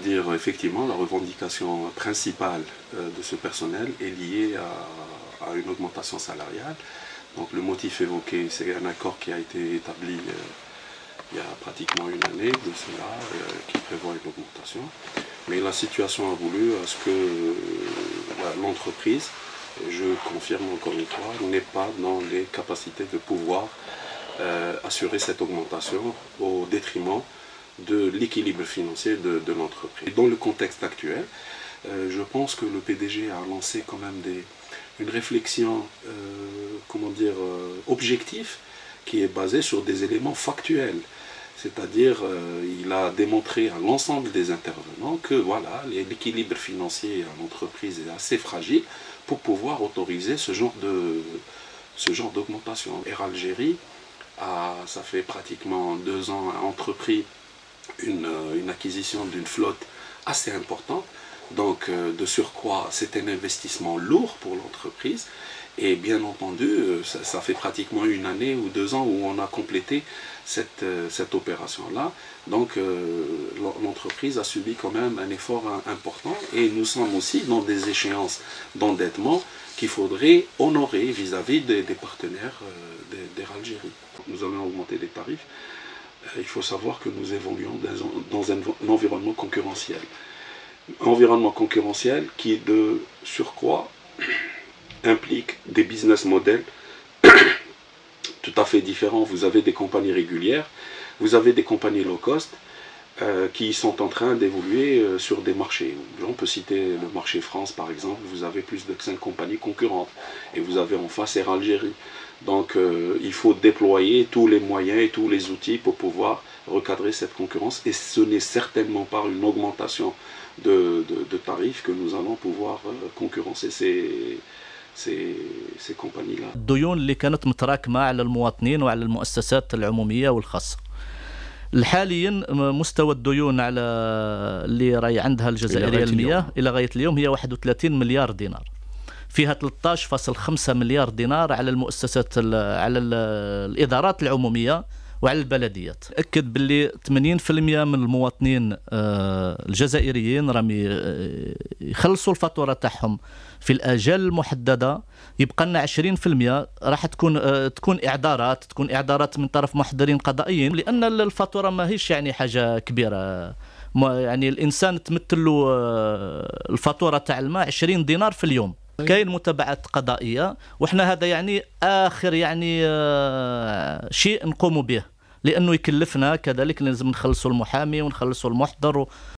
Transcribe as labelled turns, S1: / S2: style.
S1: c'est-à-dire effectivement la revendication principale de ce personnel est liée à une augmentation salariale. Donc le motif évoqué, c'est un accord qui a été établi il y a pratiquement une année de cela, qui prévoit une augmentation. Mais la situation a voulu à ce que l'entreprise, je confirme encore une fois, n'est pas dans les capacités de pouvoir assurer cette augmentation au détriment de l'équilibre financier de l'entreprise. Dans le contexte actuel, je pense que le PDG a lancé quand même une réflexion objective qui est basée sur des éléments factuels. C'est-à-dire, il a démontré à l'ensemble des intervenants que voilà, l'équilibre financier à l'entreprise est assez fragile pour pouvoir autoriser ce genre d'augmentation. Air Algérie, ça fait pratiquement 2 ans, a entrepris une acquisition d'une flotte assez importante. Donc, de surcroît, c'est un investissement lourd pour l'entreprise. Et bien entendu, ça fait pratiquement une année ou 2 ans où on a complété cette opération-là. Donc, l'entreprise a subi quand même un effort important. Et nous sommes aussi dans des échéances d'endettement qu'il faudrait honorer vis-à-vis des partenaires d'Air Algérie. Nous allons augmenter les tarifs. Il faut savoir que nous évoluons dans un environnement concurrentiel. Environnement concurrentiel qui, de surcroît, implique des business models tout à fait différents. Vous avez des compagnies régulières, vous avez des compagnies low cost qui sont en train d'évoluer sur des marchés. On peut citer le marché France par exemple, vous avez plus de 5 compagnies concurrentes et vous avez en face Air Algérie. Donc il faut déployer tous les moyens et tous les outils pour pouvoir recadrer cette concurrence et ce n'est certainement pas une augmentation de tarifs que nous allons pouvoir concurrencer ces compagnies-là.
S2: الديون اللي كانت متراكمة على المواطنين وعلى المؤسسات العمومية والخاصة. حاليا مستوى الديون على اللي راهي عندها الجزائرية المياه إلى غاية اليوم هي 31 مليار دينار. فيها 13.5 مليار دينار على المؤسسات على الإدارات العمومية وعلى البلديات. أكد باللي 80% من المواطنين الجزائريين راهم يخلصوا الفاتورة تاعهم في الآجال المحددة. يبقى لنا 20% راح تكون إعذارات من طرف محضرين قضائيين، لأن الفاتورة ماهيش يعني حاجة كبيرة. يعني الإنسان تمثل له الفاتورة تاع الماء 20 دينار في اليوم. كاين متابعات قضائية وإحنا هذا يعني آخر يعني شيء نقوم به، لأنه يكلفنا كذلك لازم نخلصوا المحامي ونخلصوا المحضر